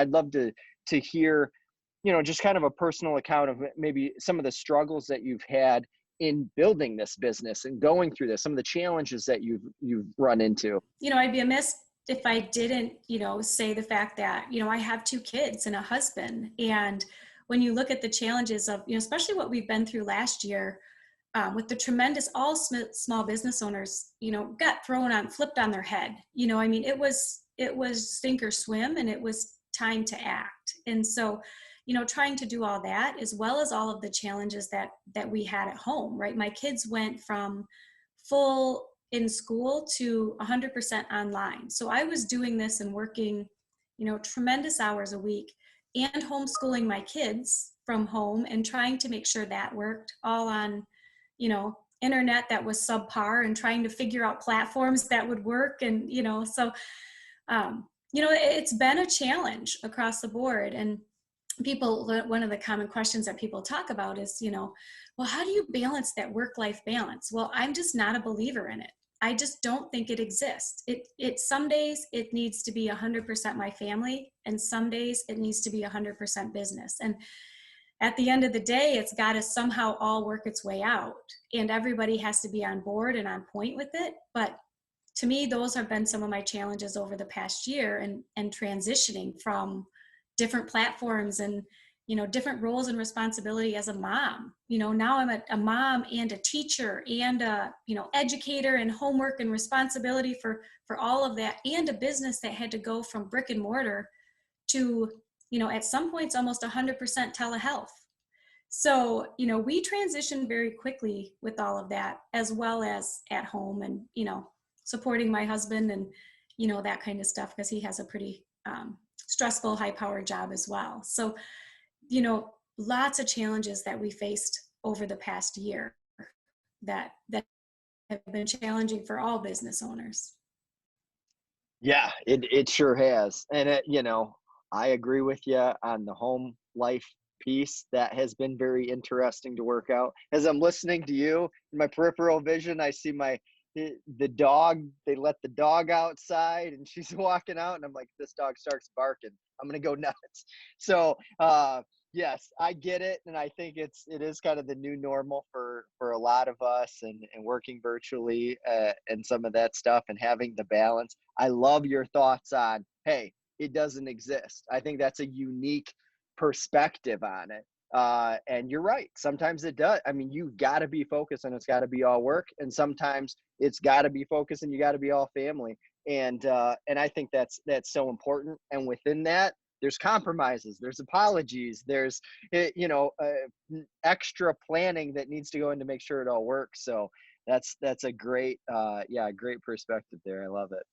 I'd love to hear, just kind of a personal account of maybe some of the struggles that you've had in building this business and going through this, some of the challenges that you've run into. I'd be amiss if I didn't, say the fact that, I have 2 kids and a husband. And when you look at the challenges of, especially what we've been through last year, with the tremendous, all small business owners, got flipped on their head. I mean, it was sink or swim, and it was time to act. And so, trying to do all that, as well as all of the challenges that we had at home, right? My kids went from full in school to 100% online. So I was doing this and working, tremendous hours a week, and homeschooling my kids from home and trying to make sure that worked all on, internet that was subpar, and trying to figure out platforms that would work. And, so, it's been a challenge across the board. And one of the common questions that people talk about is, well, how do you balance that work-life balance? Well, I'm just not a believer in it. I just don't think it exists. Some days it needs to be 100% my family, and some days it needs to be 100% business. And at the end of the day, it's got to somehow all work its way out, and everybody has to be on board and on point with it. But to me, those have been some of my challenges over the past year, and transitioning from different platforms and, different roles and responsibility as a mom. Now I'm a mom and a teacher and a, educator, and homework and responsibility for all of that, and a business that had to go from brick and mortar to, at some points almost 100% telehealth. So, we transitioned very quickly with all of that, as well as at home, and, supporting my husband and, that kind of stuff, because he has a pretty stressful, high-powered job as well. So, lots of challenges that we faced over the past year that have been challenging for all business owners. Yeah, it sure has. And I agree with you on the home life piece. That has been very interesting to work out. As I'm listening to you, in my peripheral vision, I see the dog. They let the dog outside, and she's walking out, and I'm like, this dog starts barking, I'm gonna go nuts. So yes, I get it. And I think it is kind of the new normal for a lot of us, and working virtually, and some of that stuff, and having the balance. I love your thoughts on, hey, it doesn't exist. I think that's a unique perspective on it. And you're right. Sometimes it does. I mean, you've got to be focused, and it's got to be all work. And sometimes it's got to be focused, and you got to be all family. And I think that's so important. And within that, there's compromises, there's apologies, there's, extra planning that needs to go in to make sure it all works. So that's a great, great perspective there. I love it.